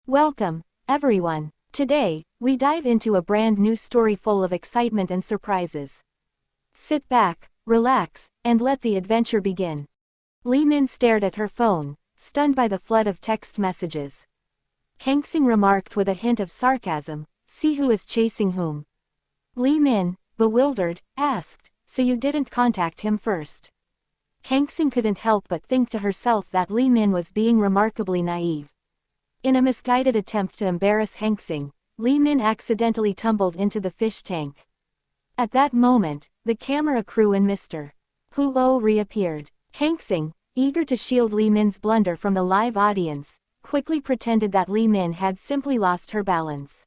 Welcome, everyone. Today, we dive into a brand new story full of excitement and surprises. Sit back, relax, and let the adventure begin. Li Min stared at her phone, stunned by the flood of text messages. Hang Xing remarked with a hint of sarcasm, "See who is chasing whom." Li Min, bewildered, asked, "So you didn't contact him first?" Hang Xing couldn't help but think to herself that Li Min was being remarkably naive. In a misguided attempt to embarrass Hang Xing, Li Min accidentally tumbled into the fish tank. At that moment, the camera crew and Mr. Huo reappeared. Hang Xing, eager to shield Li Min's blunder from the live audience, quickly pretended that Li Min had simply lost her balance.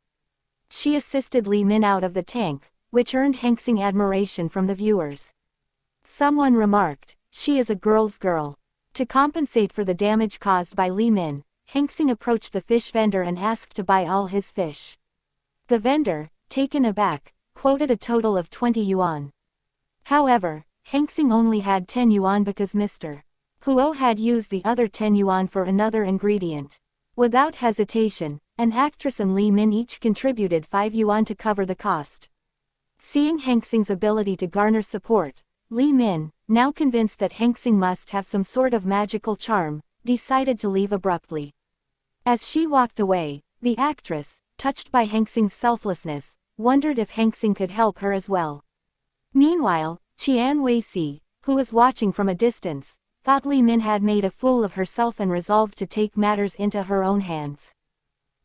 She assisted Li Min out of the tank, which earned Hang Xing admiration from the viewers. Someone remarked, "She is a girl's girl." To compensate for the damage caused by Li Min, Hang Xing approached the fish vendor and asked to buy all his fish. The vendor, taken aback, quoted a total of 20 yuan. However, Hang Xing only had 10 yuan because Mr. Huo had used the other 10 yuan for another ingredient. Without hesitation, an actress and Li Min each contributed 5 yuan to cover the cost. Seeing Hang Xing's ability to garner support, Li Min, now convinced that Hang Xing must have some sort of magical charm, decided to leave abruptly. As she walked away, the actress, touched by Hang Xing's selflessness, wondered if Hang Xing could help her as well. Meanwhile, Qian Weiqi, who was watching from a distance, thought Li Min had made a fool of herself and resolved to take matters into her own hands.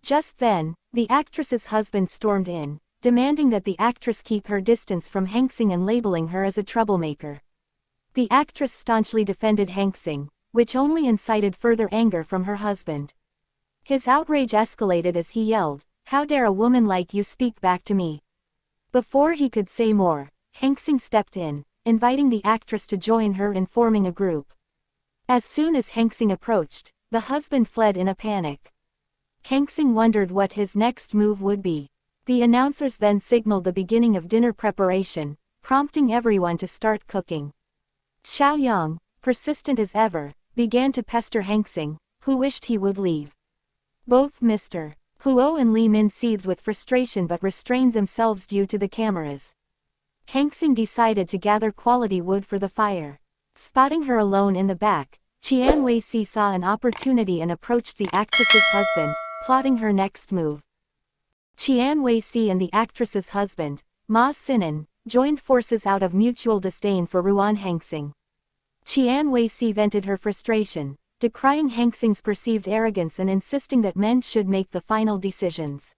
Just then, the actress's husband stormed in, demanding that the actress keep her distance from Hang Xing and labeling her as a troublemaker. The actress staunchly defended Hang Xing, which only incited further anger from her husband. His outrage escalated as he yelled, "How dare a woman like you speak back to me?" Before he could say more, Hang Xing stepped in, inviting the actress to join her in forming a group. As soon as Hang Xing approached, the husband fled in a panic. Hang Xing wondered what his next move would be. The announcers then signaled the beginning of dinner preparation, prompting everyone to start cooking. Xiao Yang, persistent as ever, began to pester Hang Xing, who wished he would leave. Both Mr. Huo and Li Min seethed with frustration but restrained themselves due to the cameras. Hang Xing decided to gather quality wood for the fire. Spotting her alone in the back, Qian Weiqi saw an opportunity and approached the actress's husband, plotting her next move. Qian Weiqi and the actress's husband, Ma Sinan, joined forces out of mutual disdain for Ruan Hang Xing. Qian Weiqi vented her frustration, decrying Hang Xing's perceived arrogance and insisting that men should make the final decisions.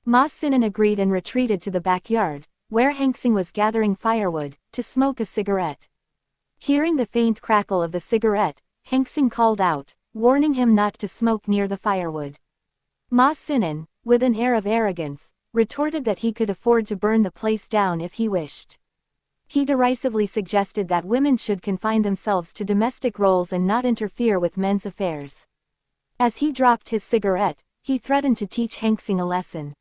Ma Sinan agreed and retreated to the backyard, where Hang Xing was gathering firewood, to smoke a cigarette. Hearing the faint crackle of the cigarette, Hang Xing called out, warning him not to smoke near the firewood. Ma Sinan, with an air of arrogance, retorted that he could afford to burn the place down if he wished. He derisively suggested that women should confine themselves to domestic roles and not interfere with men's affairs. As he dropped his cigarette, he threatened to teach Hang Xing a lesson.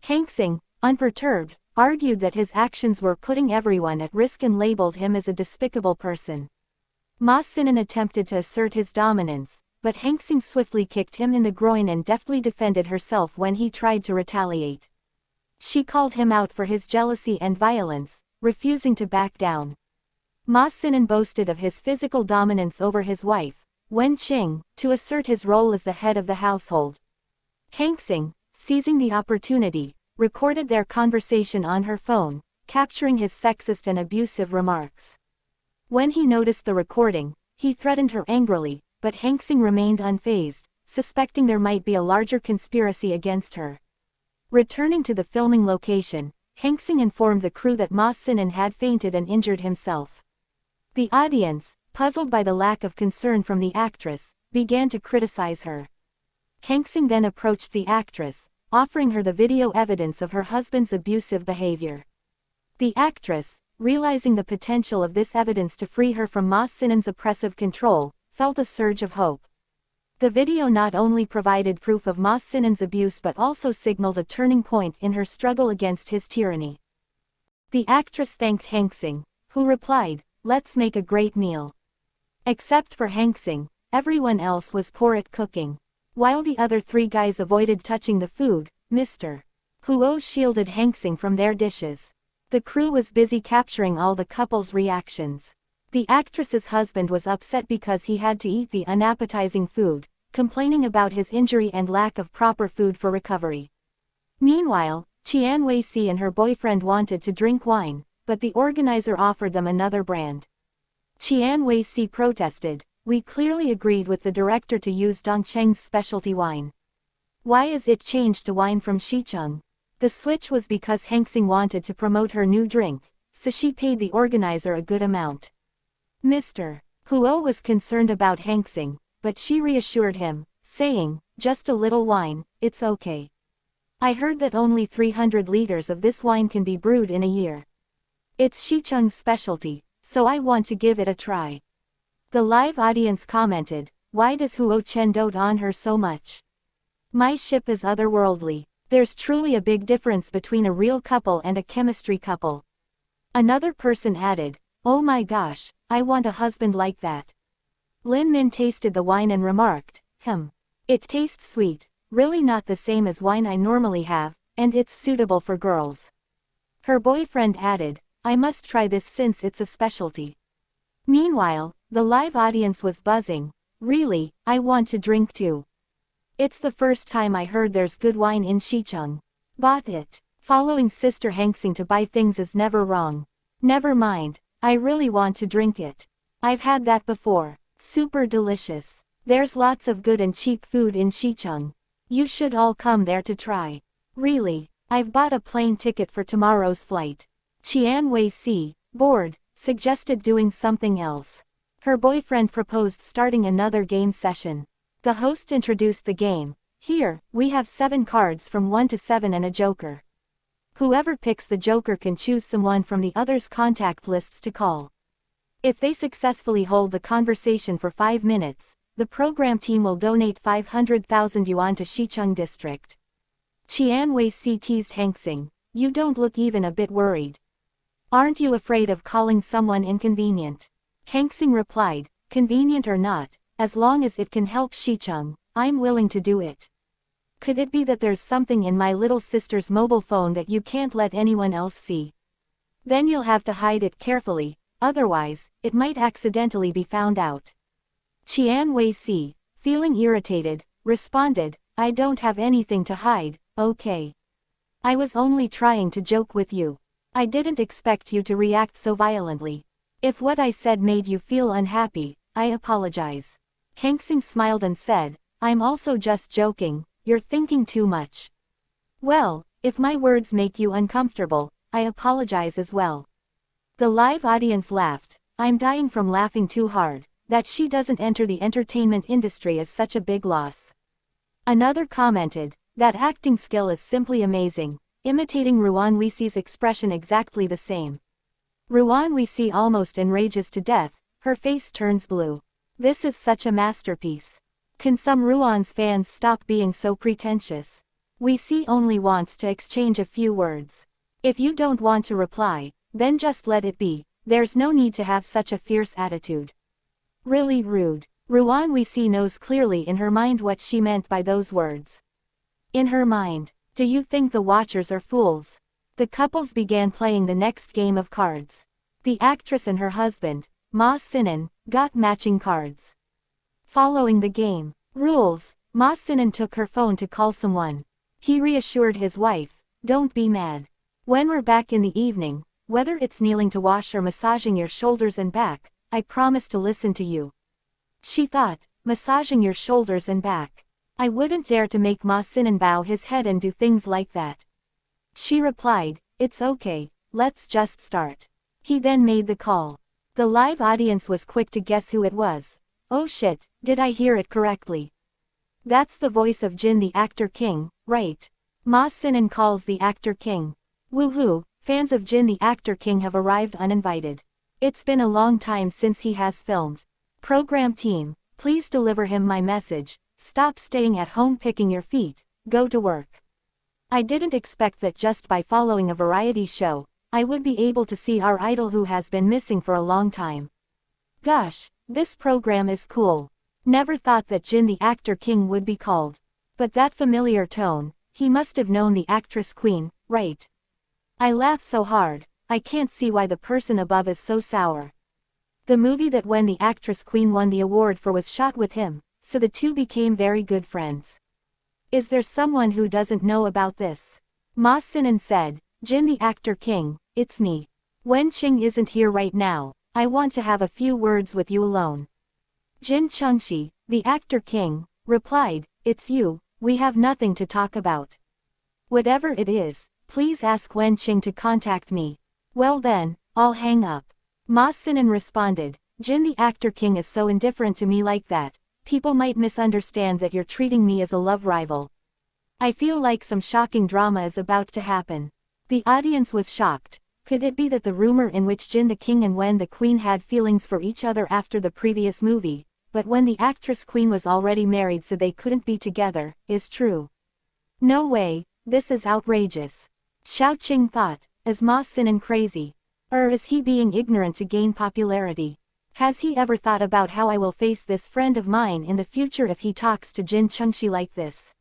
Hang Xing, unperturbed, argued that his actions were putting everyone at risk and labeled him as a despicable person. Ma Sinan attempted to assert his dominance, but Hang Xing swiftly kicked him in the groin and deftly defended herself when he tried to retaliate. She called him out for his jealousy and violence, refusing to back down. Ma Sinan boasted of his physical dominance over his wife, Wen Qing, to assert his role as the head of the household. Hang Xing, seizing the opportunity, recorded their conversation on her phone, capturing his sexist and abusive remarks. When he noticed the recording, he threatened her angrily, but Hang Xing remained unfazed, suspecting there might be a larger conspiracy against her. Returning to the filming location, Hang Xing informed the crew that Ma Sinan had fainted and injured himself. The audience, puzzled by the lack of concern from the actress, began to criticize her. Hang Xing then approached the actress, offering her the video evidence of her husband's abusive behavior. The actress, realizing the potential of this evidence to free her from Ma Sinan's oppressive control, felt a surge of hope. The video not only provided proof of Ma Sinan's abuse but also signaled a turning point in her struggle against his tyranny. The actress thanked Hang Xing, who replied, "Let's make a great meal." Except for Hang Xing, everyone else was poor at cooking. While the other three guys avoided touching the food, Mr. Huo shielded Hangsing from their dishes. The crew was busy capturing all the couple's reactions. The actress's husband was upset because he had to eat the unappetizing food, complaining about his injury and lack of proper food for recovery. Meanwhile, Qian Wei-si and her boyfriend wanted to drink wine, but the organizer offered them another brand. Qian Wei-si protested, "We clearly agreed with the director to use Dongcheng's specialty wine. Why is it changed to wine from Xicheng?" The switch was because Hangsing wanted to promote her new drink, so she paid the organizer a good amount. Mr. Huo was concerned about Hangsing, but she reassured him, saying, "Just a little wine, it's okay. I heard that only 300 liters of this wine can be brewed in a year. It's Xicheng's specialty, so I want to give it a try." The live audience commented, "Why does Huo Chen dote on her so much? My ship is otherworldly. There's truly a big difference between a real couple and a chemistry couple." Another person added, "Oh my gosh, I want a husband like that." Lin Min tasted the wine and remarked, "It tastes sweet, really not the same as wine I normally have, and it's suitable for girls." Her boyfriend added, "I must try this since it's a specialty." Meanwhile, the live audience was buzzing, "Really, I want to drink too. It's the first time I heard there's good wine in Xicheng. Bought it. Following Sister Hangsing to buy things is never wrong. Never mind, I really want to drink it. I've had that before. Super delicious. There's lots of good and cheap food in Xicheng. You should all come there to try. Really, I've bought a plane ticket for tomorrow's flight." Qian Wei-si, bored, suggested doing something else. Her boyfriend proposed starting another game session. The host introduced the game. "Here, we have 7 cards from 1 to 7 and a joker. Whoever picks the joker can choose someone from the other's contact lists to call. If they successfully hold the conversation for 5 minutes, the program team will donate 500,000 yuan to Xicheng District." Qian Wei-si teased Hangsing, "You don't look even a bit worried. Aren't you afraid of calling someone inconvenient?" Hangsing replied, "Convenient or not, as long as it can help Xicheng, I'm willing to do it. Could it be that there's something in my little sister's mobile phone that you can't let anyone else see? Then you'll have to hide it carefully, otherwise, it might accidentally be found out." Qian Wei-si, feeling irritated, responded, "I don't have anything to hide, okay? I was only trying to joke with you. I didn't expect you to react so violently. If what I said made you feel unhappy, I apologize." Hangsing smiled and said, "I'm also just joking, you're thinking too much." "Well, if my words make you uncomfortable, I apologize as well." The live audience laughed. "I'm dying from laughing too hard. That she doesn't enter the entertainment industry is such a big loss." Another commented, "That acting skill is simply amazing, imitating Ruan Weisi's expression exactly the same." Ruan Weisi almost enrages to death, her face turns blue. "This is such a masterpiece. Can some Ruan's fans stop being so pretentious? Weisi only wants to exchange a few words. If you don't want to reply, then just let it be, there's no need to have such a fierce attitude. Really rude." Ruan Weisi knows clearly in her mind what she meant by those words. In her mind, "Do you think the watchers are fools?" The couples began playing the next game of cards. The actress and her husband, Ma Sinan, got matching cards. Following the game rules, Ma Sinan took her phone to call someone. He reassured his wife, "Don't be mad. When we're back in the evening, whether it's kneeling to wash or massaging your shoulders and back, I promise to listen to you." She thought, massaging your shoulders and back. I wouldn't dare to make Ma Sinan bow his head and do things like that. She replied, "It's okay, let's just start." He then made the call. The live audience was quick to guess who it was. "Oh shit, did I hear it correctly? That's the voice of Jin the actor king, right?" Ma Sinan calls the actor king. Woohoo, fans of Jin the actor king have arrived uninvited. It's been a long time since he has filmed. Program team, please deliver him my message, stop staying at home picking your feet, go to work. I didn't expect that just by following a variety show, I would be able to see our idol who has been missing for a long time. Gosh, this program is cool. Never thought that Jin the actor king would be called. But that familiar tone, he must have known the actress queen, right? I laugh so hard, I can't see why the person above is so sour. The movie that when the actress queen won the award for was shot with him, so the two became very good friends. Is there someone who doesn't know about this? Ma Sinan said, Jin the actor king, it's me. Wen Qing isn't here right now, I want to have a few words with you alone. Jin Chengshi, the actor king, replied, it's you, we have nothing to talk about. Whatever it is, please ask Wen Qing to contact me. Well then, I'll hang up. Ma Sinan responded, Jin the actor king is so indifferent to me like that, people might misunderstand that you're treating me as a love rival. I feel like some shocking drama is about to happen. The audience was shocked. Could it be that the rumor in which Jin the king and Wen the queen had feelings for each other after the previous movie, but when the actress queen was already married so they couldn't be together, is true? No way, this is outrageous. Xiao Qing thought, is Ma Sinan crazy? Or is he being ignorant to gain popularity? Has he ever thought about how I will face this friend of mine in the future if he talks to Jin Chengshi like this?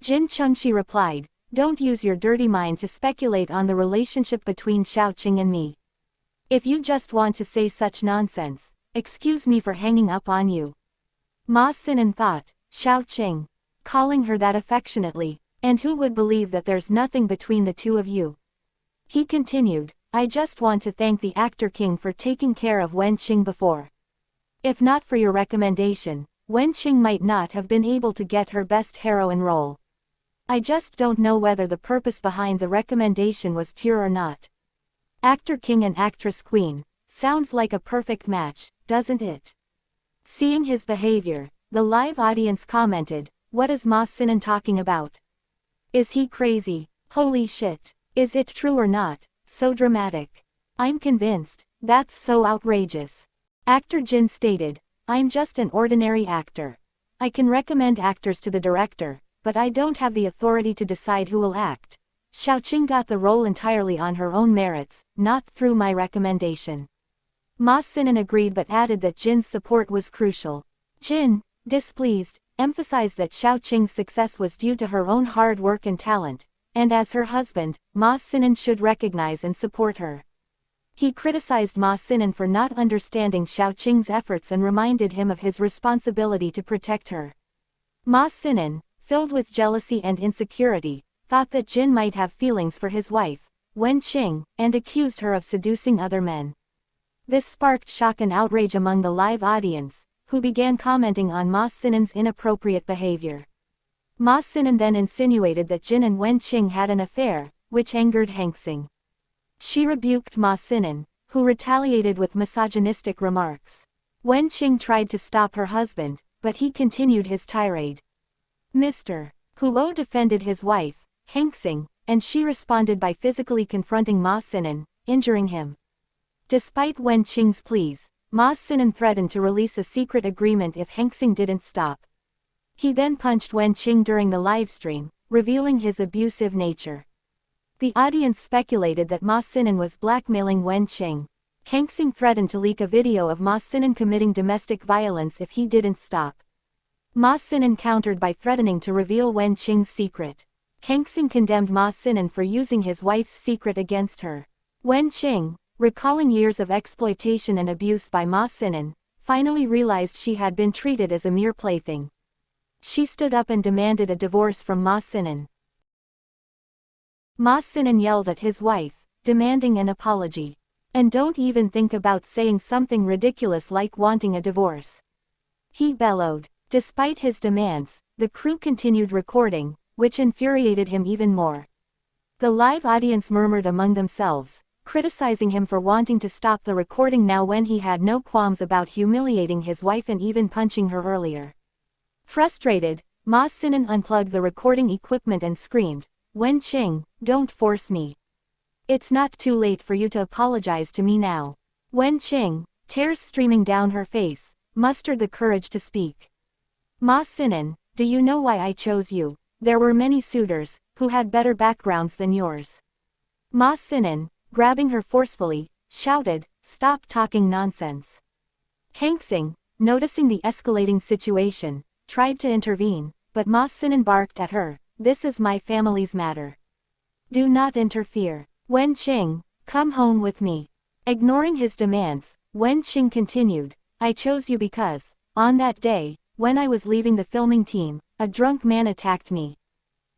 Jin Chengshi replied, don't use your dirty mind to speculate on the relationship between Xiao Qing and me. If you just want to say such nonsense, excuse me for hanging up on you. Ma Sinan thought, Xiao Qing, calling her that affectionately, and who would believe that there's nothing between the two of you? He continued, I just want to thank the actor king for taking care of Wen Qing before. If not for your recommendation, Wen Qing might not have been able to get her best heroine role. I just don't know whether the purpose behind the recommendation was pure or not. Actor king and actress queen, sounds like a perfect match, doesn't it? Seeing his behavior, the live audience commented, what is Ma Sinan talking about? Is he crazy? Holy shit. Is it true or not? So dramatic. I'm convinced, that's so outrageous. Actor Jin stated, I'm just an ordinary actor. I can recommend actors to the director, but I don't have the authority to decide who will act. Xiao Qing got the role entirely on her own merits, not through my recommendation. Ma Sinan agreed but added that Jin's support was crucial. Jin, displeased, emphasized that Xiao Qing's success was due to her own hard work and talent, and as her husband, Ma Sinan should recognize and support her. He criticized Ma Sinan for not understanding Xiao Qing's efforts and reminded him of his responsibility to protect her. Ma Sinan, filled with jealousy and insecurity, thought that Jin might have feelings for his wife, Wen Qing, and accused her of seducing other men. This sparked shock and outrage among the live audience, who began commenting on Ma Sinan's inappropriate behavior. Ma Sinan then insinuated that Jin and Wen Qing had an affair, which angered Hing. She rebuked Ma Sinan, who retaliated with misogynistic remarks. Wen Qing tried to stop her husband, but he continued his tirade. Mr. Huo defended his wife, Hing, and she responded by physically confronting Ma Sinan, injuring him. Despite Wen Qing's pleas, Ma Sinan threatened to release a secret agreement if Hing didn't stop. He then punched Wen Qing during the livestream, revealing his abusive nature. The audience speculated that Ma Sinan was blackmailing Wen Qing. Hing threatened to leak a video of Ma Sinan committing domestic violence if he didn't stop. Ma Sinan countered by threatening to reveal Wen Qing's secret. Hing condemned Ma Sinan for using his wife's secret against her. Wen Qing, recalling years of exploitation and abuse by Ma Sinan, finally realized she had been treated as a mere plaything. She stood up and demanded a divorce from Ma Sinan. Ma Sinan yelled at his wife, demanding an apology. And don't even think about saying something ridiculous like wanting a divorce. He bellowed. Despite his demands, the crew continued recording, which infuriated him even more. The live audience murmured among themselves, criticizing him for wanting to stop the recording now when he had no qualms about humiliating his wife and even punching her earlier. Frustrated, Ma Sinan unplugged the recording equipment and screamed, Wen Qing, don't force me. It's not too late for you to apologize to me now. Wen Qing, tears streaming down her face, mustered the courage to speak. Ma Sinan, do you know why I chose you? There were many suitors, who had better backgrounds than yours. Ma Sinan, grabbing her forcefully, shouted, stop talking nonsense. Hing, noticing the escalating situation, tried to intervene, but Ma Sinan barked at her, "This is my family's matter. Do not interfere. Wen Qing, come home with me." Ignoring his demands, Wen Qing continued, "I chose you because, on that day, when I was leaving the filming team, a drunk man attacked me.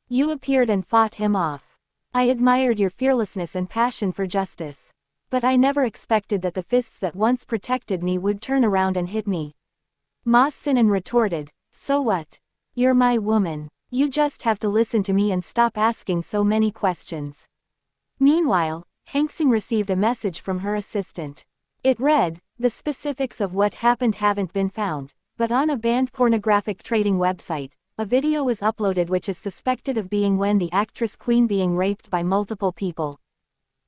You appeared and fought him off. I admired your fearlessness and passion for justice. But I never expected that the fists that once protected me would turn around and hit me." Ma Sinan retorted, "So what? You're my woman. You just have to listen to me and stop asking so many questions." Meanwhile, Hengxing received a message from her assistant. It read, "The specifics of what happened haven't been found, but on a banned pornographic trading website, a video was uploaded which is suspected of being when the actress Queen being raped by multiple people.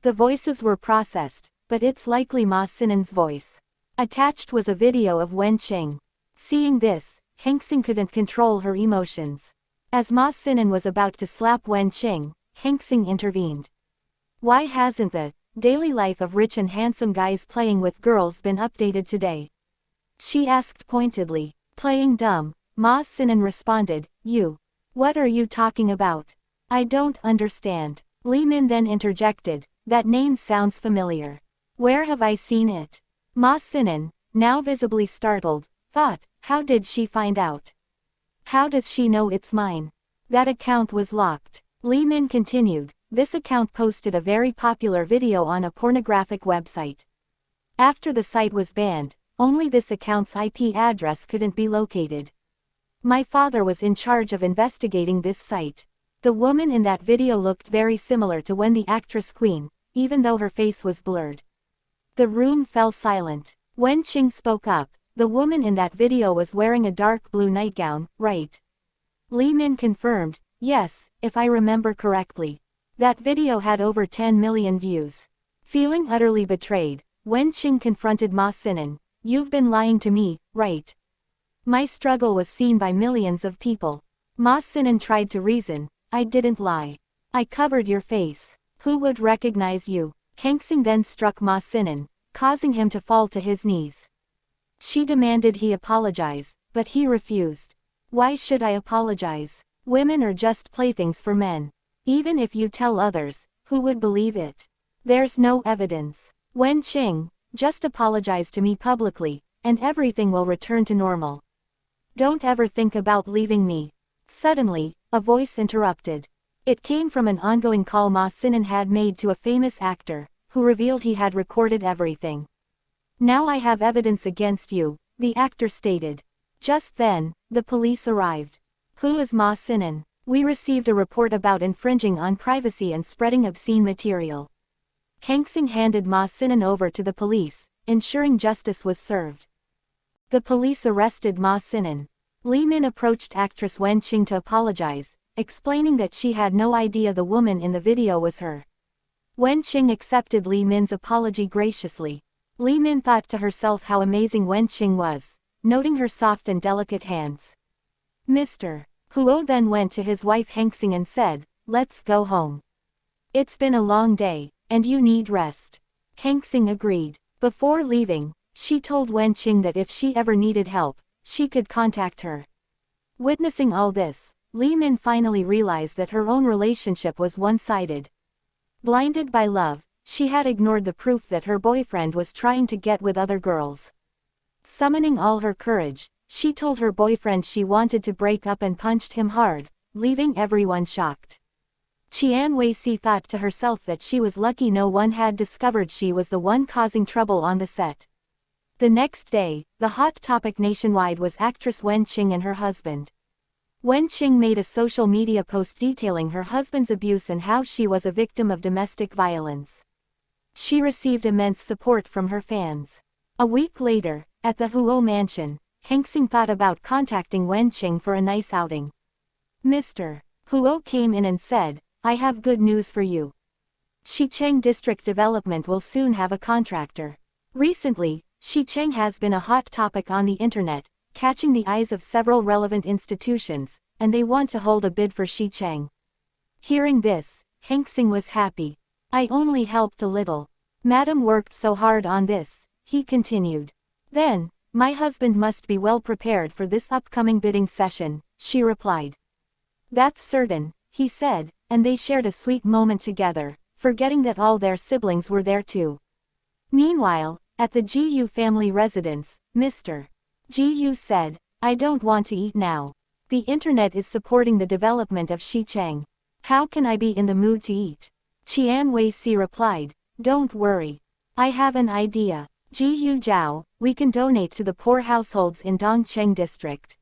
The voices were processed, but it's likely Ma Sinan's voice. Attached was a video of Wen Qing." Seeing this, Hengxing couldn't control her emotions. As Ma Sinan was about to slap Wen Qing, Hengxing intervened. "Why hasn't the daily life of rich and handsome guys playing with girls been updated today?" she asked pointedly. Playing dumb, Ma Sinan responded, What are you talking about? I don't understand." Li Min then interjected, "That name sounds familiar. Where have I seen it?" Ma Sinan, now visibly startled, thought, "How did she find out? How does she know it's mine? That account was locked." Li Min continued, "This account posted a very popular video on a pornographic website. After the site was banned, only this account's IP address couldn't be located. My father was in charge of investigating this site. The woman in that video looked very similar to when the actress Queen, even though her face was blurred." The room fell silent. Wen Qing spoke up, "The woman in that video was wearing a dark blue nightgown, right?" Li Min confirmed, "Yes, if I remember correctly. That video had over 10 million views." Feeling utterly betrayed, Wen Qing confronted Ma Sinan, "You've been lying to me, right? My struggle was seen by millions of people." Ma Sinan tried to reason, "I didn't lie. I covered your face. Who would recognize you?" Hengxing then struck Ma Sinan, causing him to fall to his knees. She demanded he apologize, but he refused. "Why should I apologize? Women are just playthings for men. Even if you tell others, who would believe it? There's no evidence. Wen Qing, just apologize to me publicly, and everything will return to normal. Don't ever think about leaving me." Suddenly, a voice interrupted. It came from an ongoing call Ma Sinan had made to a famous actor, who revealed he had recorded everything. "Now I have evidence against you," the actor stated. Just then, the police arrived. "Who is Ma Sinan? We received a report about infringing on privacy and spreading obscene material." Hengxing handed Ma Sinan over to the police, ensuring justice was served. The police arrested Ma Sinan. Li Min approached actress Wen Qing to apologize, explaining that she had no idea the woman in the video was her. Wen Qing accepted Li Min's apology graciously. Li Min thought to herself how amazing Wen Qing was, noting her soft and delicate hands. Mr. Huo then went to his wife Hengxing and said, "Let's go home. It's been a long day, and you need rest." Hengxing agreed. Before leaving, she told Wen Qing that if she ever needed help, she could contact her. Witnessing all this, Li Min finally realized that her own relationship was one-sided. Blinded by love, she had ignored the proof that her boyfriend was trying to get with other girls. Summoning all her courage, she told her boyfriend she wanted to break up and punched him hard, leaving everyone shocked. Qian Weiqi thought to herself that she was lucky no one had discovered she was the one causing trouble on the set. The next day, the hot topic nationwide was actress Wen Qing and her husband. Wen Qing made a social media post detailing her husband's abuse and how she was a victim of domestic violence. She received immense support from her fans. A week later, at the Huo mansion, Hengxing thought about contacting Wen Qing for a nice outing. Mr. Huo came in and said, "I have good news for you. Xicheng District Development will soon have a contractor." Recently, Xicheng has been a hot topic on the internet, catching the eyes of several relevant institutions, and they want to hold a bid for Xicheng. Hearing this, Hengxing was happy. "I only helped a little. Madam worked so hard on this," he continued. Then, My husband must be well prepared for this upcoming bidding session, she replied. That's certain, he said, and they shared a sweet moment together, forgetting that all their siblings were there too. Meanwhile, at the Gu family residence, Mr. Gu said, I don't want to eat now. The internet is supporting the development of Xicheng. How can I be in the mood to eat? Qian Wei-si replied, don't worry. I have an idea. Gu Jiao, we can donate to the poor households in Dongcheng district.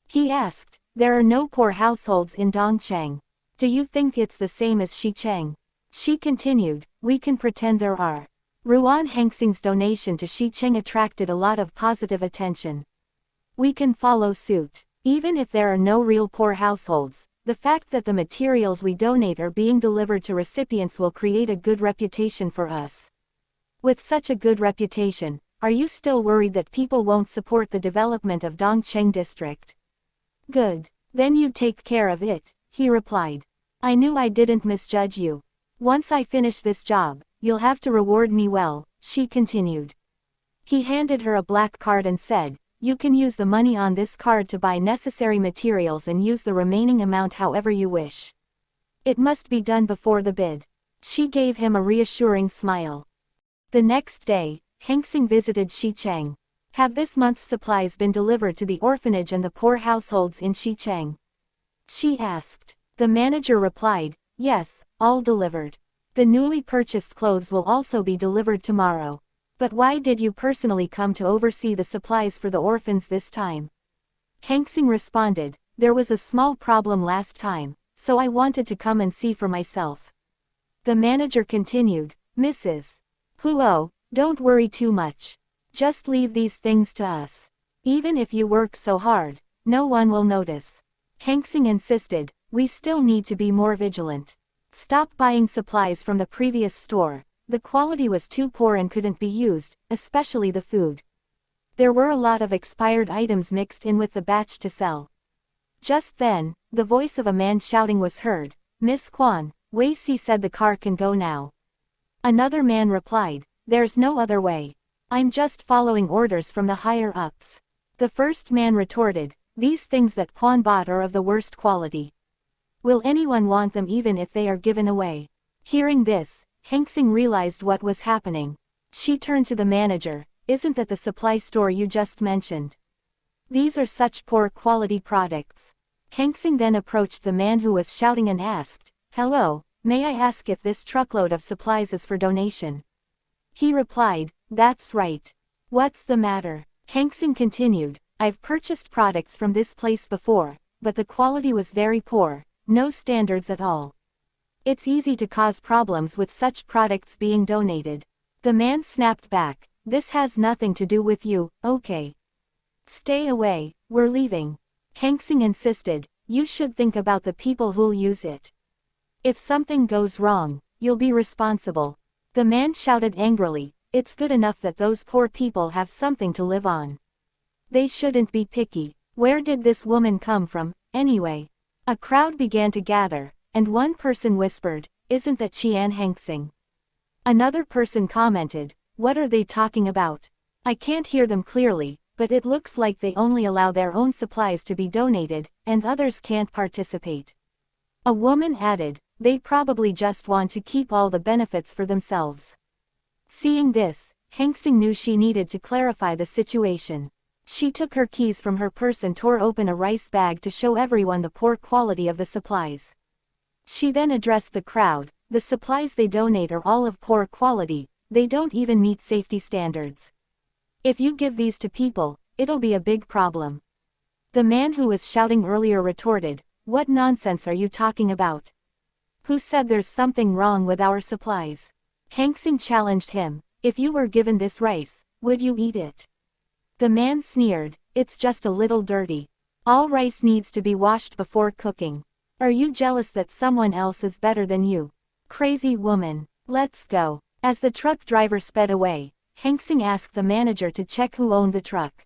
He asked, there are no poor households in Dongcheng. Do you think it's the same as Xicheng? She continued, we can pretend there are. Ruan Hengxing's donation to Xicheng attracted a lot of positive attention. We can follow suit. Even if there are no real poor households, the fact that the materials we donate are being delivered to recipients will create a good reputation for us. With such a good reputation, are you still worried that people won't support the development of Dongcheng district? Good. Then you take care of it, he replied. I knew I didn't misjudge you. Once I finish this job, you'll have to reward me well, she continued. He handed her a black card and said, you can use the money on this card to buy necessary materials and use the remaining amount however you wish. It must be done before the bid. She gave him a reassuring smile. The next day, Hengxing visited Xicheng. Have this month's supplies been delivered to the orphanage and the poor households in Xicheng? She asked. The manager replied, yes, all delivered. The newly purchased clothes will also be delivered tomorrow. But why did you personally come to oversee the supplies for the orphans this time? Hengxing responded, there was a small problem last time, so I wanted to come and see for myself. The manager continued, Mrs. Huo, don't worry too much. Just leave these things to us. Even if you work so hard, no one will notice. Hengxing insisted, we still need to be more vigilant. Stop buying supplies from the previous store. The quality was too poor and couldn't be used, especially the food. There were a lot of expired items mixed in with the batch to sell. Just then, the voice of a man shouting was heard, Miss Quan, Wei-si said the car can go now. Another man replied, there's no other way. I'm just following orders from the higher-ups. The first man retorted, these things that Quan bought are of the worst quality. Will anyone want them even if they are given away? Hearing this, Hengxing realized what was happening. She turned to the manager, isn't that the supply store you just mentioned? These are such poor quality products. Hengxing then approached the man who was shouting and asked, hello, may I ask if this truckload of supplies is for donation? He replied, that's right. What's the matter? Hengxing continued, I've purchased products from this place before, but the quality was very poor, no standards at all. It's easy to cause problems with such products being donated. The man snapped back, this has nothing to do with you, okay? Stay away, we're leaving. Hengxing insisted, you should think about the people who'll use it. If something goes wrong, you'll be responsible. The man shouted angrily, it's good enough that those poor people have something to live on. They shouldn't be picky. Where did this woman come from, anyway? A crowd began to gather, and one person whispered, isn't that Qian Hengxing? Another person commented, what are they talking about? I can't hear them clearly, but it looks like they only allow their own supplies to be donated, and others can't participate. A woman added, they probably just want to keep all the benefits for themselves. Seeing this, Hengxing knew she needed to clarify the situation. She took her keys from her purse and tore open a rice bag to show everyone the poor quality of the supplies. She then addressed the crowd, the supplies they donate are all of poor quality, they don't even meet safety standards. If you give these to people, it'll be a big problem. The man who was shouting earlier retorted, what nonsense are you talking about? Who said there's something wrong with our supplies? Hengxing challenged him, if you were given this rice, would you eat it? The man sneered, it's just a little dirty. All rice needs to be washed before cooking. Are you jealous that someone else is better than you? Crazy woman. Let's go. As the truck driver sped away, Hengxing asked the manager to check who owned the truck.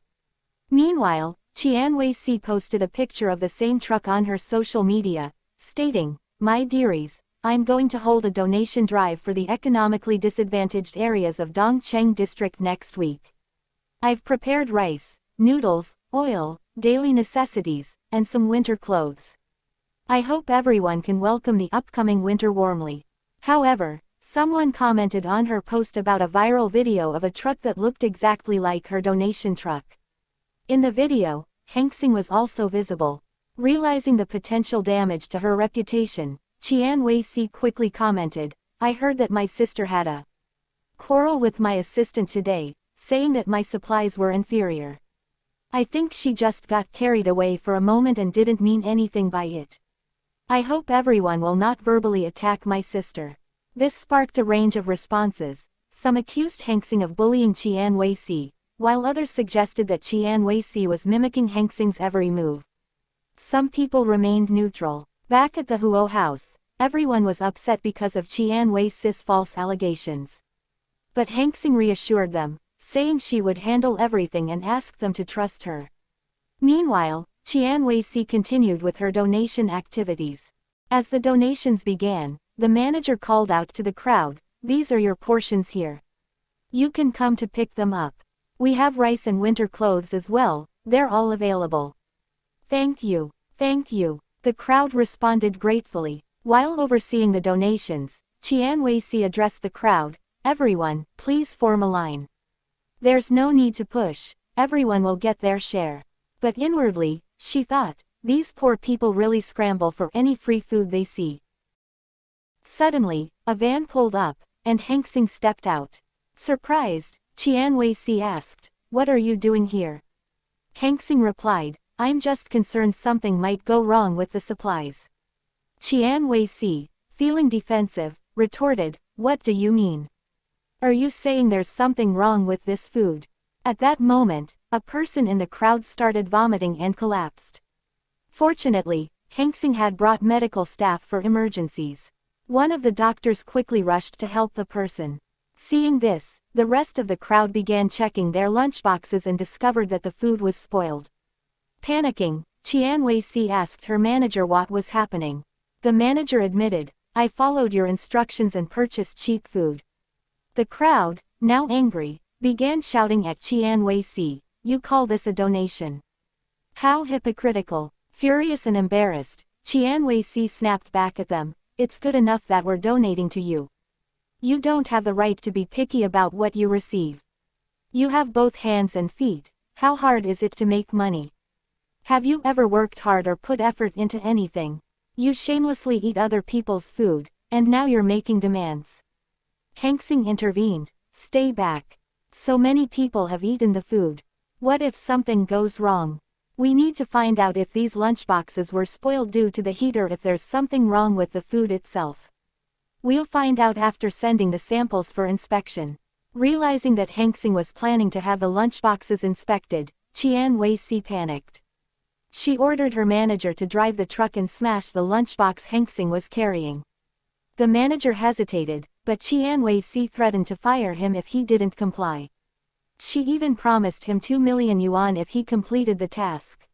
Meanwhile, Qian Wei-si posted a picture of the same truck on her social media, stating, my dearies, I'm going to hold a donation drive for the economically disadvantaged areas of Dongcheng district next week. I've prepared rice, noodles, oil, daily necessities, and some winter clothes. I hope everyone can welcome the upcoming winter warmly. However, someone commented on her post about a viral video of a truck that looked exactly like her donation truck. In the video, Hing was also visible. Realizing the potential damage to her reputation, Qian Wei-si quickly commented, "I heard that my sister had a quarrel with my assistant today, saying that my supplies were inferior. I think she just got carried away for a moment and didn't mean anything by it. I hope everyone will not verbally attack my sister." This sparked a range of responses. Some accused Hing of bullying Qian Wei-si, while others suggested that Qian Wei-si was mimicking Hing's every move. Some people remained neutral. Back at the Huo house, everyone was upset because of Qian Wei-si's false allegations. But Hing reassured them, saying she would handle everything and asked them to trust her. Meanwhile, Qian Wei-si continued with her donation activities. As the donations began, the manager called out to the crowd, "These are your portions here. You can come to pick them up. We have rice and winter clothes as well, they're all available." "Thank you, thank you," the crowd responded gratefully. While overseeing the donations, Qian Wei-si addressed the crowd, "Everyone, please form a line. There's no need to push, everyone will get their share." But inwardly, she thought, these poor people really scramble for any free food they see. Suddenly, a van pulled up, and Hing stepped out. Surprised, Qian Wei-si asked, "What are you doing here?" Hing replied, "I'm just concerned something might go wrong with the supplies." Qian Wei-si, feeling defensive, retorted, "What do you mean? Are you saying there's something wrong with this food?" At that moment, a person in the crowd started vomiting and collapsed. Fortunately, Hing had brought medical staff for emergencies. One of the doctors quickly rushed to help the person. Seeing this, the rest of the crowd began checking their lunchboxes and discovered that the food was spoiled. Panicking, Qian Wei-si asked her manager what was happening. The manager admitted, "I followed your instructions and purchased cheap food." The crowd, now angry, began shouting at Qian Wei-si, "You call this a donation? How hypocritical!" Furious and embarrassed, Qian Wei-si snapped back at them, "It's good enough that we're donating to you. You don't have the right to be picky about what you receive. You have both hands and feet, how hard is it to make money? Have you ever worked hard or put effort into anything? You shamelessly eat other people's food, and now you're making demands." Hing intervened, "Stay back. So many people have eaten the food. What if something goes wrong? We need to find out if these lunchboxes were spoiled due to the heat or if there's something wrong with the food itself. We'll find out after sending the samples for inspection." Realizing that Hing was planning to have the lunchboxes inspected, Qian Wei-si panicked. She ordered her manager to drive the truck and smash the lunchbox Hing was carrying. The manager hesitated, but Qian Wei-si threatened to fire him if he didn't comply. She even promised him 2 million yuan if he completed the task.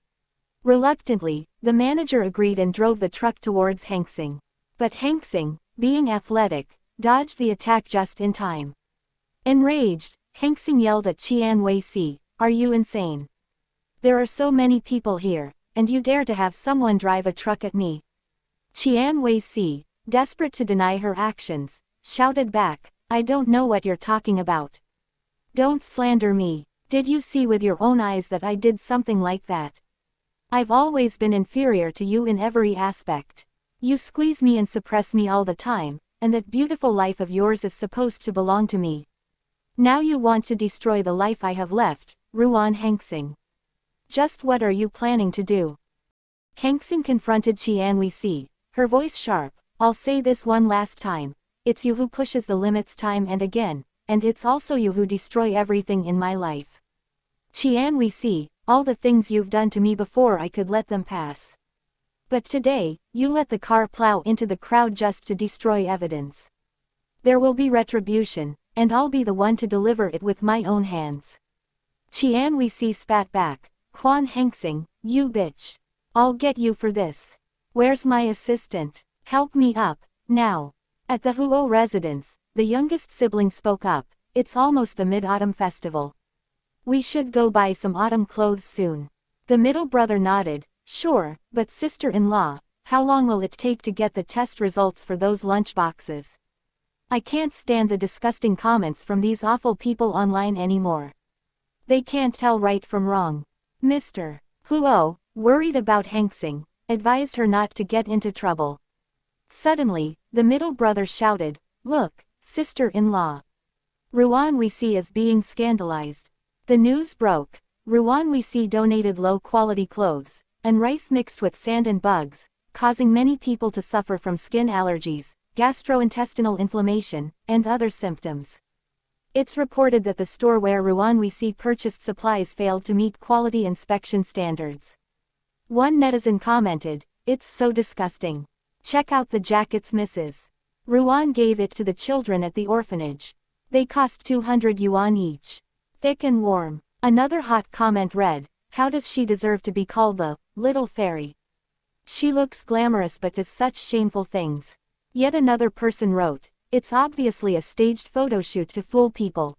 Reluctantly, the manager agreed and drove the truck towards Hing. But Hing, being athletic, dodged the attack just in time. Enraged, Hing yelled at Qian Wei-si, "Are you insane? There are so many people here, and you dare to have someone drive a truck at me?" Qian Wei-si, desperate to deny her actions, shouted back, "I don't know what you're talking about. Don't slander me. Did you see with your own eyes that I did something like that? I've always been inferior to you in every aspect. You squeeze me and suppress me all the time, and that beautiful life of yours is supposed to belong to me. Now you want to destroy the life I have left, Ruan Hing. Just what are you planning to do?" Hing confronted Qian Wei-si, her voice sharp, "I'll say this one last time. It's you who pushes the limits time and again, and it's also you who destroy everything in my life. Qian Wei-si, all the things you've done to me before I could let them pass. But today, you let the car plow into the crowd just to destroy evidence. There will be retribution, and I'll be the one to deliver it with my own hands." Qian Wei-si spat back, "Quan Hing, you bitch. I'll get you for this. Where's my assistant? Help me up, now." At the Huo residence, the youngest sibling spoke up, "It's almost the Mid-Autumn Festival. We should go buy some autumn clothes soon. The middle brother nodded. Sure, but sister-in-law, how long will it take to get the test results for those lunchboxes? I can't stand the disgusting comments from these awful people online anymore. They can't tell right from wrong. Mr. Huo, worried about Heng, advised her not to get into trouble. Suddenly, the middle brother shouted, "Look, sister-in-law. Ruan Weisi is being scandalized." The news broke. Ruan Weisi donated low-quality clothes, and rice mixed with sand and bugs, causing many people to suffer from skin allergies, gastrointestinal inflammation, and other symptoms. It's reported that the store where Ruan Weisi purchased supplies failed to meet quality inspection standards. One netizen commented, "It's so disgusting. Check out the jackets, Mrs. Ruan gave it to the children at the orphanage. They cost 200 yuan each. Thick and warm." Another hot comment read, "How does she deserve to be called the little fairy? She looks glamorous but does such shameful things." Yet another person wrote, "It's obviously a staged photoshoot to fool people.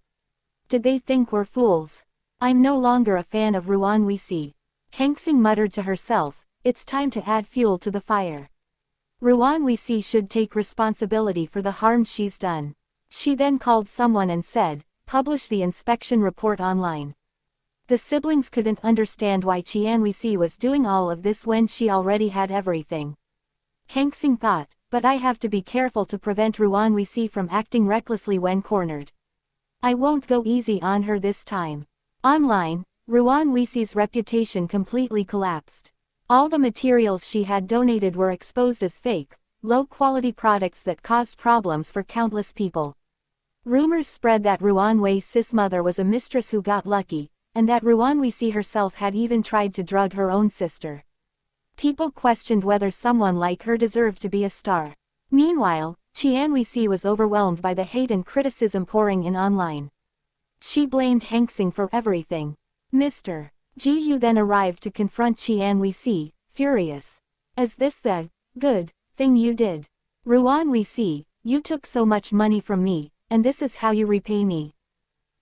Did they think we're fools? I'm no longer a fan of Ruan Weisi." Heng muttered to herself, "It's time to add fuel to the fire. Ruan Weisi should take responsibility for the harm she's done." She then called someone and said, "Publish the inspection report online." The siblings couldn't understand why Qian Weisi was doing all of this when she already had everything. Heng thought, "But I have to be careful to prevent Ruan Weisi from acting recklessly when cornered. I won't go easy on her this time." Online, Ruan Weisi's reputation completely collapsed. All the materials she had donated were exposed as fake, low-quality products that caused problems for countless people. Rumors spread that Ruan Weisi's mother was a mistress who got lucky, and that Ruan Weisi herself had even tried to drug her own sister. People questioned whether someone like her deserved to be a star. Meanwhile, Qian Weisi was overwhelmed by the hate and criticism pouring in online. She blamed Heng for everything. Mr. Jiu then arrived to confront Qian Weisi, furious. "Is this the good thing you did? Ruan Weisi, you took so much money from me, and this is how you repay me.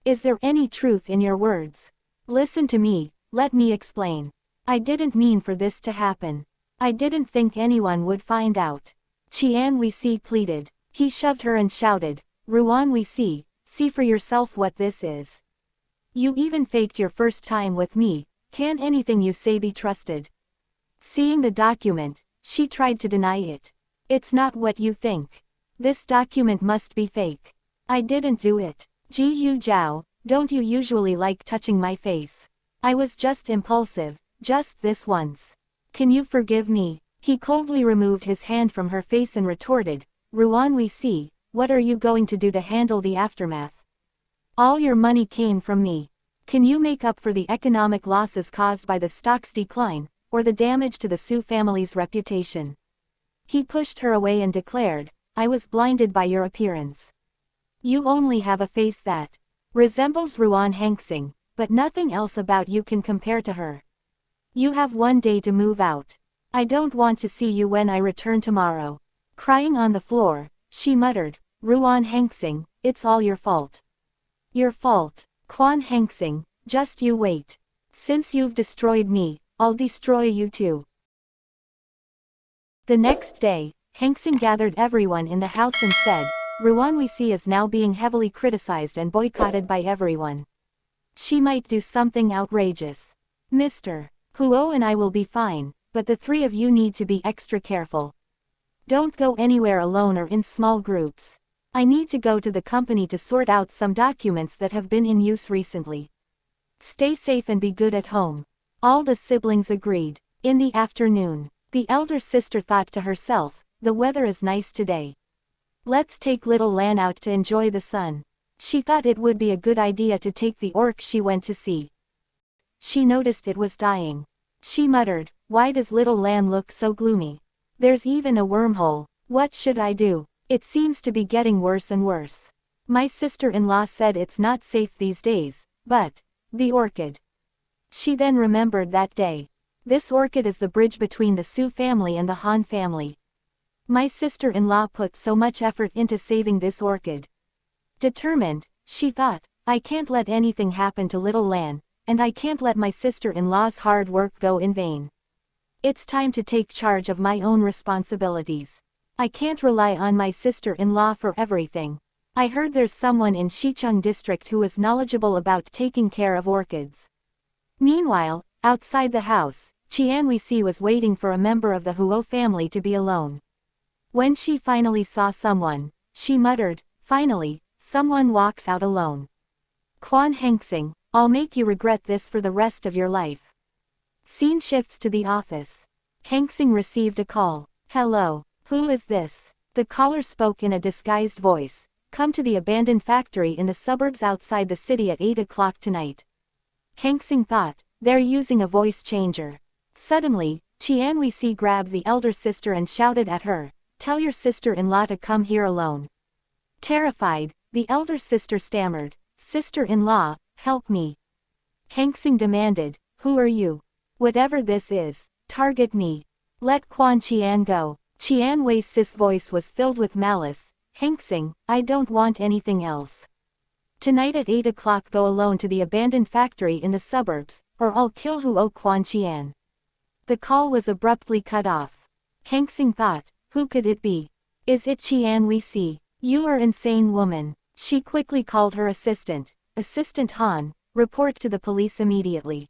Is there any truth in your words? Listen to me, let me explain. I didn't mean for this to happen. I didn't think anyone would find out." Qian Weisi pleaded. He shoved her and shouted, "Ruan Weisi, see for yourself what this is. You even faked your first time with me, can anything you say be trusted?" Seeing the document, she tried to deny it. "It's not what you think. This document must be fake. I didn't do it. Gu Jiao, don't you usually like touching my face? I was just impulsive, just this once. Can you forgive me?" He coldly removed his hand from her face and retorted, "Ruan Weisi, what are you going to do to handle the aftermath? All your money came from me. Can you make up for the economic losses caused by the stock's decline, or the damage to the Su family's reputation?" He pushed her away and declared, "I was blinded by your appearance. You only have a face that resembles Ruan Heng, but nothing else about you can compare to her. You have one day to move out. I don't want to see you when I return tomorrow." Crying on the floor, she muttered, "Ruan Heng, it's all your fault. Your fault. Quan Heng, just you wait. Since you've destroyed me, I'll destroy you too." The next day, Heng gathered everyone in the house and said, "Ruan Weisi is now being heavily criticized and boycotted by everyone. She might do something outrageous. Mr. Huo and I will be fine, but the three of you need to be extra careful. Don't go anywhere alone or in small groups. I need to go to the company to sort out some documents that have been in use recently. Stay safe and be good at home." All the siblings agreed. In the afternoon, the elder sister thought to herself, "The weather is nice today. Let's take little Lan out to enjoy the sun." She thought it would be a good idea to take the orc she went to see. She noticed it was dying. She muttered, "Why does little Lan look so gloomy? There's even a wormhole. What should I do? It seems to be getting worse and worse. My sister-in-law said it's not safe these days, but the orchid." She then remembered that day. This orchid is the bridge between the Su family and the Han family. My sister-in-law put so much effort into saving this orchid. Determined, she thought, I can't let anything happen to little Lan, and I can't let my sister-in-law's hard work go in vain. It's time to take charge of my own responsibilities. I can't rely on my sister-in-law for everything. I heard there's someone in Xicheng district who is knowledgeable about taking care of orchids. Meanwhile, outside the house, Qian Weixi was waiting for a member of the Huo family to be alone. When she finally saw someone, she muttered, "Finally, someone walks out alone. Quan Hengxing, I'll make you regret this for the rest of your life." Scene shifts to the office. Hengxing received a call. "Hello, who is this?" The caller spoke in a disguised voice. "Come to the abandoned factory in the suburbs outside the city at 8 o'clock tonight." Hengxing thought, they're using a voice changer. Suddenly, Qian Weixi grabbed the elder sister and shouted at her, "Tell your sister-in-law to come here alone." Terrified, the elder sister stammered, "Sister-in-law, help me." Hengxing demanded, "Who are you? Whatever this is, target me. Let Quan Qian go." Qian Weixi's voice was filled with malice. "Hengxing, I don't want anything else. Tonight at 8 o'clock go alone to the abandoned factory in the suburbs, or I'll kill Huo Quan Qian." The call was abruptly cut off. Hengxing thought, who could it be? Is it Qian Weixi? "You are insane, woman." She quickly called her assistant. "Assistant Han, report to the police immediately.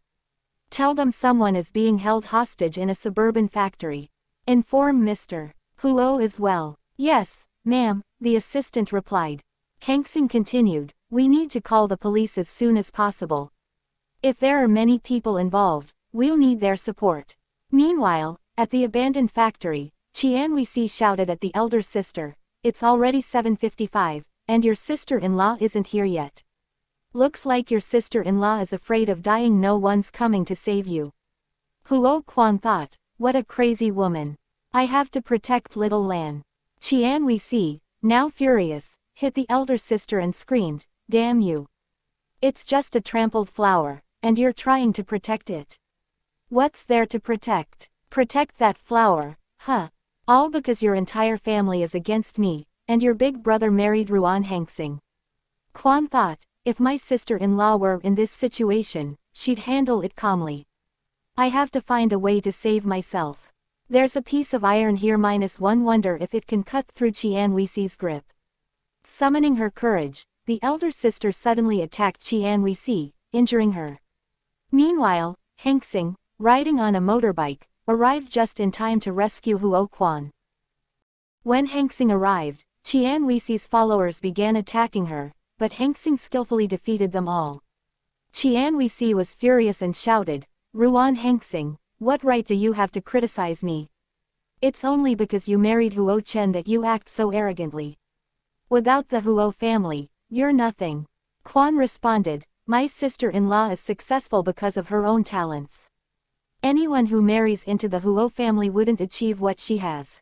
Tell them someone is being held hostage in a suburban factory. Inform Mr. Huo as well." "Yes, ma'am," the assistant replied. Hengxing continued, "We need to call the police as soon as possible. If there are many people involved, we'll need their support." Meanwhile, at the abandoned factory, Qian Weixi shouted at the elder sister, "It's already 7:55, and your sister-in-law isn't here yet. Looks like your sister-in-law is afraid of dying. No one's coming to save you." Huo Quan thought, what a crazy woman. I have to protect little Lan. Qian Weixi, now furious, hit the elder sister and screamed, "Damn you. It's just a trampled flower, and you're trying to protect it. What's there to protect? Protect that flower, huh? All because your entire family is against me, and your big brother married Ruan Hengxing." Quan thought, if my sister-in-law were in this situation, she'd handle it calmly. I have to find a way to save myself. There's a piece of iron here -1. Wonder if it can cut through Qian Weixi's grip. Summoning her courage, the elder sister suddenly attacked Qian Weixi, injuring her. Meanwhile, Hengxing, riding on a motorbike, arrived just in time to rescue Huo Quan. When Hengxing arrived, Qian Weixi's followers began attacking her, but Hengxing skillfully defeated them all. Qian Weixi was furious and shouted, "Ruan Hengxing, what right do you have to criticize me? It's only because you married Huo Chen that you act so arrogantly. Without the Huo family, you're nothing." Quan responded, "My sister-in-law is successful because of her own talents. Anyone who marries into the Huo family wouldn't achieve what she has.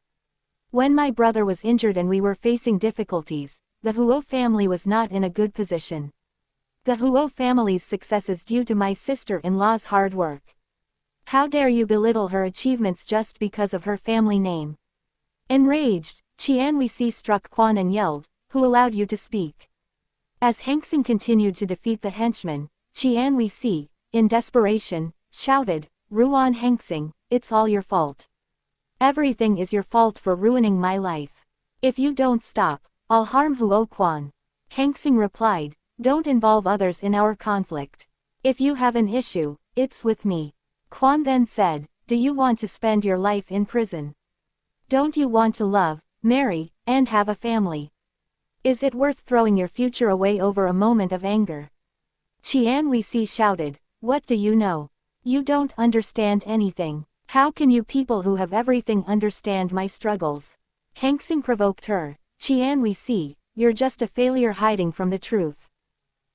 When my brother was injured and we were facing difficulties, the Huo family was not in a good position. The Huo family's success is due to my sister-in-law's hard work. How dare you belittle her achievements just because of her family name?" Enraged, Qian Weixi struck Quan and yelled, "Who allowed you to speak?" As Hengxing continued to defeat the henchmen, Qian Weixi, in desperation, shouted, "Ruan Hengxing, it's all your fault. Everything is your fault for ruining my life. If you don't stop, I'll harm Huo Quan." Hengxing replied, "Don't involve others in our conflict. If you have an issue, it's with me." Quan then said, "Do you want to spend your life in prison? Don't you want to love, marry, and have a family? Is it worth throwing your future away over a moment of anger?" Qian Weixi shouted, "What do you know? You don't understand anything. How can you people who have everything understand my struggles?" Hengxing provoked her, "Qian Weixi, you're just a failure hiding from the truth.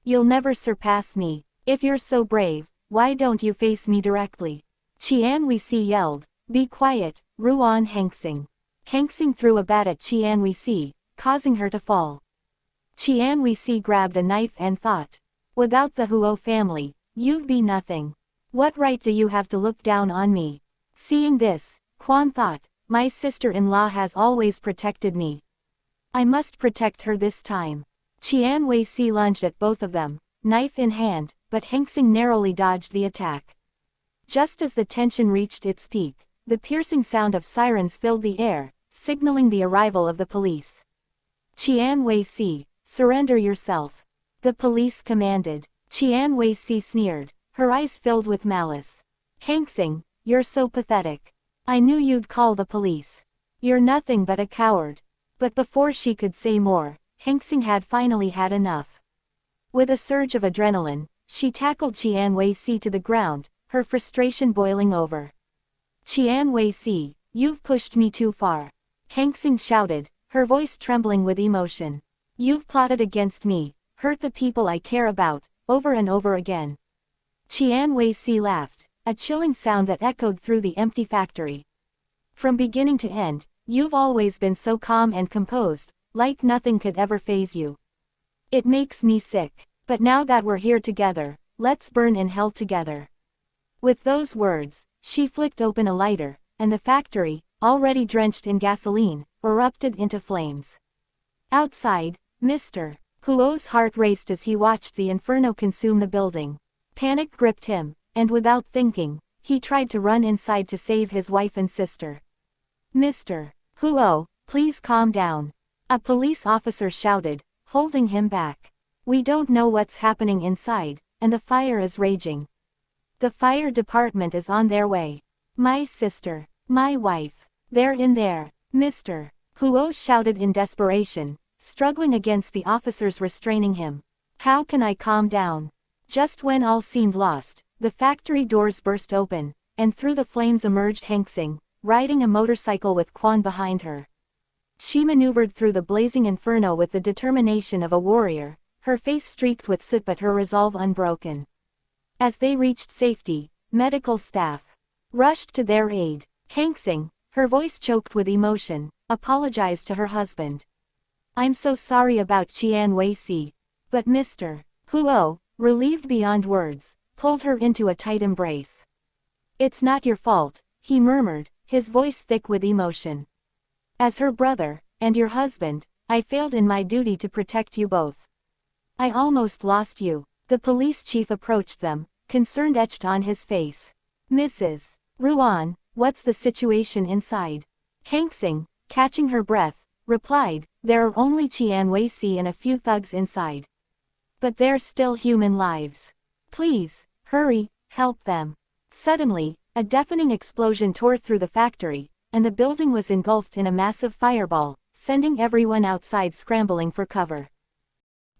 You'll never surpass me. If you're so brave, why don't you face me directly?" Qian Weixi yelled, "Be quiet, Ruan Hengxing." Hengxing threw a bat at Qian Weixi, causing her to fall. Qian Weixi grabbed a knife and thought, "Without the Huo family, you'd be nothing. What right do you have to look down on me?" Seeing this, Quan thought, my sister-in-law has always protected me. I must protect her this time. Qian Weixi lunged at both of them, knife in hand, but Hing narrowly dodged the attack. Just as the tension reached its peak, the piercing sound of sirens filled the air, signaling the arrival of the police. Qian Wei-si, surrender yourself. The police commanded. Qian Wei-si sneered, her eyes filled with malice. Hing, you're so pathetic. I knew you'd call the police. You're nothing but a coward. But before she could say more, Hing had finally had enough. With a surge of adrenaline, she tackled Qian Wei-si to the ground, her frustration boiling over. Qian Wei-si, you've pushed me too far. Hing shouted, her voice trembling with emotion. You've plotted against me, hurt the people I care about, over and over again. Qian Wei-si laughed, a chilling sound that echoed through the empty factory. From beginning to end, you've always been so calm and composed, like nothing could ever faze you. It makes me sick. But now that we're here together, let's burn in hell together. With those words, she flicked open a lighter, and the factory, already drenched in gasoline, erupted into flames. Outside, Mr. Huo's heart raced as he watched the inferno consume the building. Panic gripped him, and without thinking, he tried to run inside to save his wife and sister. Mr. Huo, please calm down. A police officer shouted, holding him back. We don't know what's happening inside, and the fire is raging. The fire department is on their way. My sister, my wife, they're in there. Mr. Huo shouted in desperation, struggling against the officers restraining him. How can I calm down? Just when all seemed lost, the factory doors burst open, and through the flames emerged Hing, riding a motorcycle with Quan behind her. She maneuvered through the blazing inferno with the determination of a warrior, her face streaked with soot but her resolve unbroken. As they reached safety, medical staff rushed to their aid. Hing, her voice choked with emotion, apologized to her husband. I'm so sorry about Qian Wei-si. But Mr. Huo, relieved beyond words, pulled her into a tight embrace. It's not your fault, he murmured, his voice thick with emotion. As her brother, and your husband, I failed in my duty to protect you both. I almost lost you. The police chief approached them, concern etched on his face. Mrs. Ruan, what's the situation inside? Hing, catching her breath, replied, there are only Qian Wei-si and a few thugs inside. But they're still human lives. Please, hurry, help them. Suddenly, a deafening explosion tore through the factory, and the building was engulfed in a massive fireball, sending everyone outside scrambling for cover.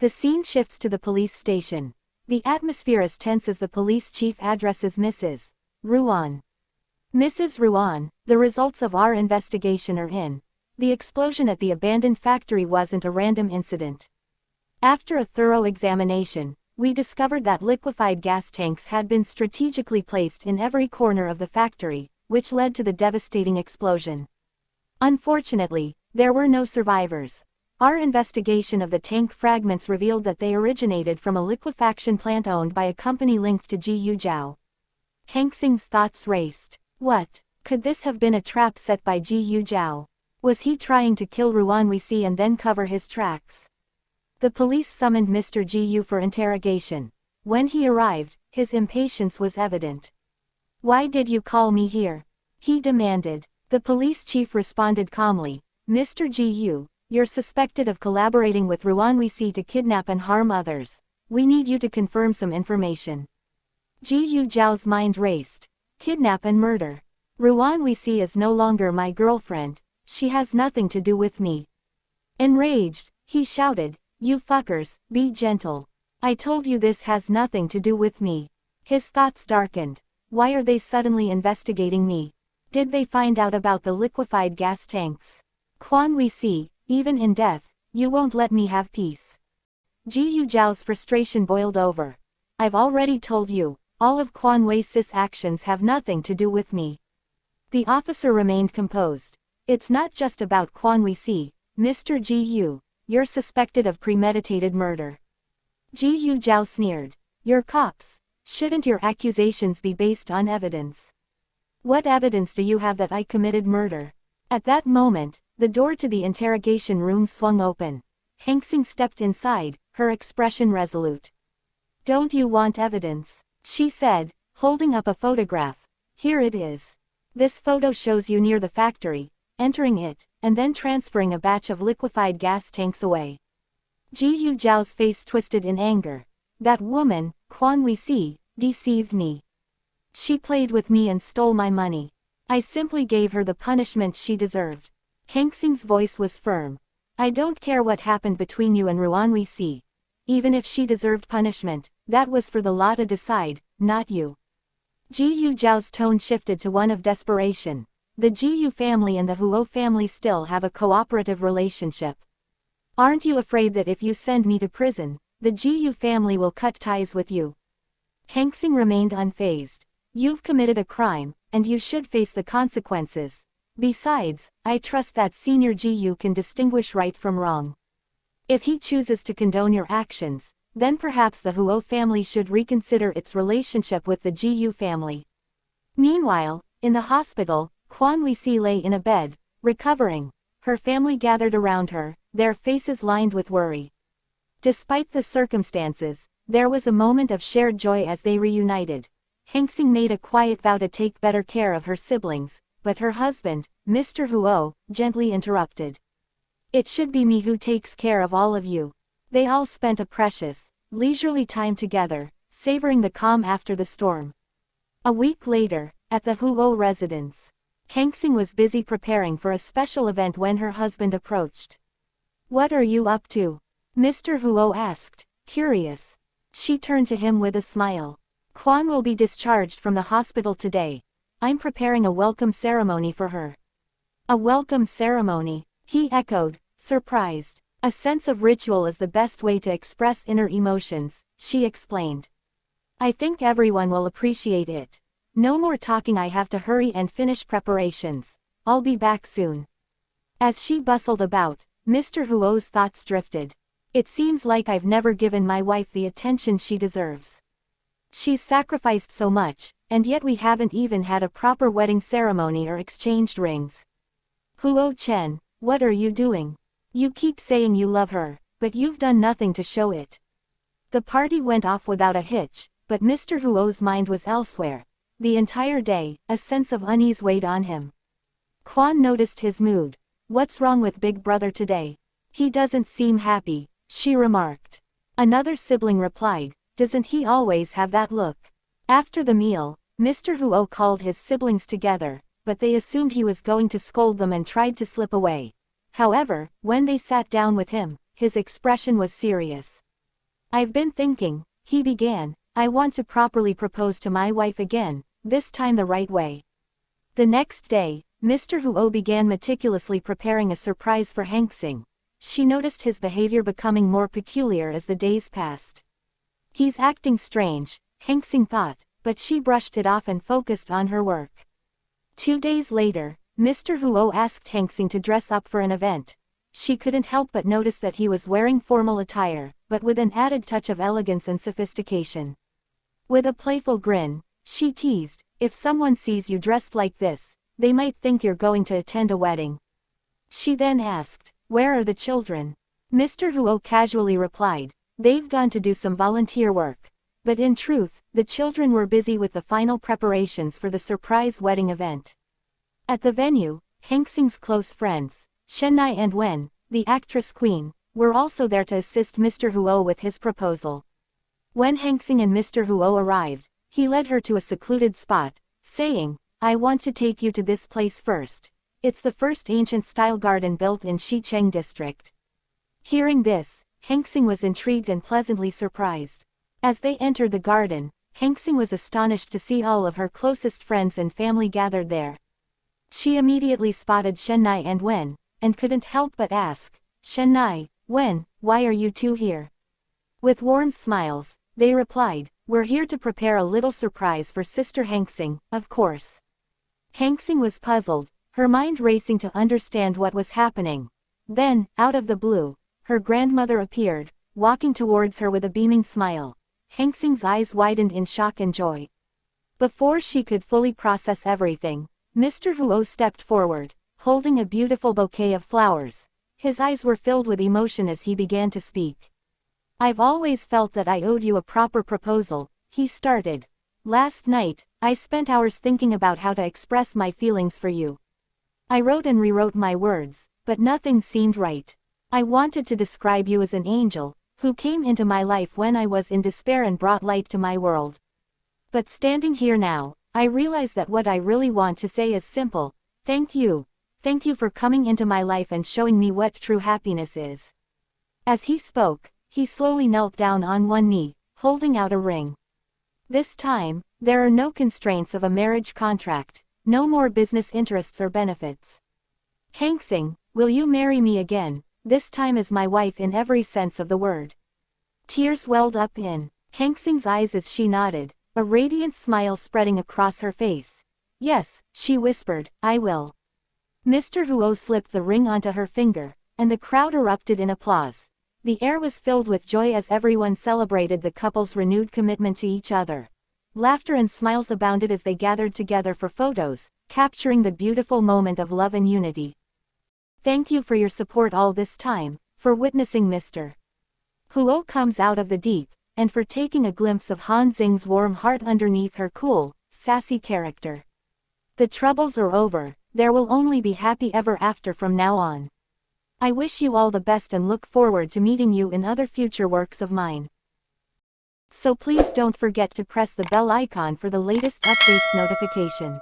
The scene shifts to the police station. The atmosphere is tense as the police chief addresses Mrs. Ruan. Mrs. Ruan, the results of our investigation are in. The explosion at the abandoned factory wasn't a random incident. After a thorough examination, we discovered that liquefied gas tanks had been strategically placed in every corner of the factory, which led to the devastating explosion. Unfortunately, there were no survivors. Our investigation of the tank fragments revealed that they originated from a liquefaction plant owned by a company linked to Gu Jiao. Hing's thoughts raced. What? Could this have been a trap set by Gu Jiao? Was he trying to kill Ruan Wei-si and then cover his tracks? The police summoned Mr. Gu for interrogation. When he arrived, his impatience was evident. Why did you call me here? He demanded. The police chief responded calmly, Mr. Gu, you're suspected of collaborating with Ruan Wei-si to kidnap and harm others. We need you to confirm some information. Gu Jiao's mind raced. Kidnap and murder. Ruan Wei-si is no longer my girlfriend. She has nothing to do with me. Enraged, he shouted, you fuckers, be gentle. I told you this has nothing to do with me. His thoughts darkened. Why are they suddenly investigating me? Did they find out about the liquefied gas tanks? Quan Wei-si, even in death, you won't let me have peace. Gu Jiao's frustration boiled over. I've already told you, all of Quan Wei-si's actions have nothing to do with me. The officer remained composed. It's not just about Quan Wei-si, Mr. Gu, you're suspected of premeditated murder. Gu Jiao sneered. You're cops. Shouldn't your accusations be based on evidence? What evidence do you have that I committed murder? At that moment, the door to the interrogation room swung open. Hing stepped inside, her expression resolute. Don't you want evidence? She said, holding up a photograph. Here it is. This photo shows you near the factory, entering it, and then transferring a batch of liquefied gas tanks away. Gu Jiao's face twisted in anger. That woman, Quan Weisi, deceived me. She played with me and stole my money. I simply gave her the punishment she deserved. Hang Xing's voice was firm. I don't care what happened between you and Ruan Weisi. Even if she deserved punishment, that was for the law to decide, not you. Gu Jiao's tone shifted to one of desperation. The Gu family and the Huo family still have a cooperative relationship. Aren't you afraid that if you send me to prison, the Gu family will cut ties with you? Hang Xing remained unfazed. You've committed a crime, and you should face the consequences. Besides, I trust that Senior Gu can distinguish right from wrong. If he chooses to condone your actions, then perhaps the Huo family should reconsider its relationship with the Gu family. Meanwhile, in the hospital, Quan Weisi lay in a bed, recovering. Her family gathered around her, their faces lined with worry. Despite the circumstances, there was a moment of shared joy as they reunited. Hang Xing made a quiet vow to take better care of her siblings, but her husband, Mr. Huo, gently interrupted. It should be me who takes care of all of you. They all spent a precious, leisurely time together, savoring the calm after the storm. A week later, at the Huo residence, Hang Xing was busy preparing for a special event when her husband approached. What are you up to? Mr. Huo asked, curious. She turned to him with a smile. Quan will be discharged from the hospital today. I'm preparing a welcome ceremony for her. A welcome ceremony, he echoed, surprised. A sense of ritual is the best way to express inner emotions, she explained. I think everyone will appreciate it. No more talking, I have to hurry and finish preparations. I'll be back soon. As she bustled about, Mr. Huo's thoughts drifted. It seems like I've never given my wife the attention she deserves. She's sacrificed so much, and yet we haven't even had a proper wedding ceremony or exchanged rings. Huo Chen, what are you doing? You keep saying you love her, but you've done nothing to show it. The party went off without a hitch, but Mr. Huo's mind was elsewhere. The entire day, a sense of unease weighed on him. Quan noticed his mood. What's wrong with Big Brother today? He doesn't seem happy, she remarked. Another sibling replied, doesn't he always have that look? After the meal, Mr. Huo called his siblings together, but they assumed he was going to scold them and tried to slip away. However, when they sat down with him, his expression was serious. I've been thinking, he began, I want to properly propose to my wife again, this time the right way. The next day, Mr. Huo began meticulously preparing a surprise for Hang Xing. She noticed his behavior becoming more peculiar as the days passed. He's acting strange, Hang Xing thought, but she brushed it off and focused on her work. 2 days later, Mr. Huo asked Hang Xing to dress up for an event. She couldn't help but notice that he was wearing formal attire, but with an added touch of elegance and sophistication. With a playful grin, she teased, if someone sees you dressed like this, they might think you're going to attend a wedding. She then asked, where are the children? Mr. Huo casually replied, they've gone to do some volunteer work. But in truth, the children were busy with the final preparations for the surprise wedding event. At the venue, Hang Xing's close friends, Shenai and Wen, the actress queen, were also there to assist Mr. Huo with his proposal. When Hang Xing and Mr. Huo arrived, he led her to a secluded spot, saying, I want to take you to this place first. It's the first ancient-style garden built in Xicheng district. Hearing this, Hang Xing was intrigued and pleasantly surprised. As they entered the garden, Hang Xing was astonished to see all of her closest friends and family gathered there. She immediately spotted Shenai and Wen, and couldn't help but ask, Shenai, Wen, why are you two here? With warm smiles, they replied, we're here to prepare a little surprise for Sister Hang Xing, of course. Hang Xing was puzzled, her mind racing to understand what was happening. Then, out of the blue, her grandmother appeared, walking towards her with a beaming smile. Hang Xing's eyes widened in shock and joy. Before she could fully process everything, Mr. Huo stepped forward, holding a beautiful bouquet of flowers. His eyes were filled with emotion as he began to speak. I've always felt that I owed you a proper proposal, he started. Last night, I spent hours thinking about how to express my feelings for you. I wrote and rewrote my words, but nothing seemed right. I wanted to describe you as an angel, who came into my life when I was in despair and brought light to my world. But standing here now, I realize that what I really want to say is simple: thank you. Thank you for coming into my life and showing me what true happiness is. As he spoke, he slowly knelt down on one knee, holding out a ring. This time, there are no constraints of a marriage contract, no more business interests or benefits. Hing, will you marry me again, this time as my wife in every sense of the word? Tears welled up in Hing's eyes as she nodded, a radiant smile spreading across her face. Yes, she whispered, I will. Mr. Huo slipped the ring onto her finger, and the crowd erupted in applause. The air was filled with joy as everyone celebrated the couple's renewed commitment to each other. Laughter and smiles abounded as they gathered together for photos, capturing the beautiful moment of love and unity. Thank you for your support all this time, for witnessing Mr. Huo comes out of the deep, and for taking a glimpse of Han Xing's warm heart underneath her cool, sassy character. The troubles are over, there will only be happy ever after from now on. I wish you all the best and look forward to meeting you in other future works of mine. So please don't forget to press the bell icon for the latest updates notification.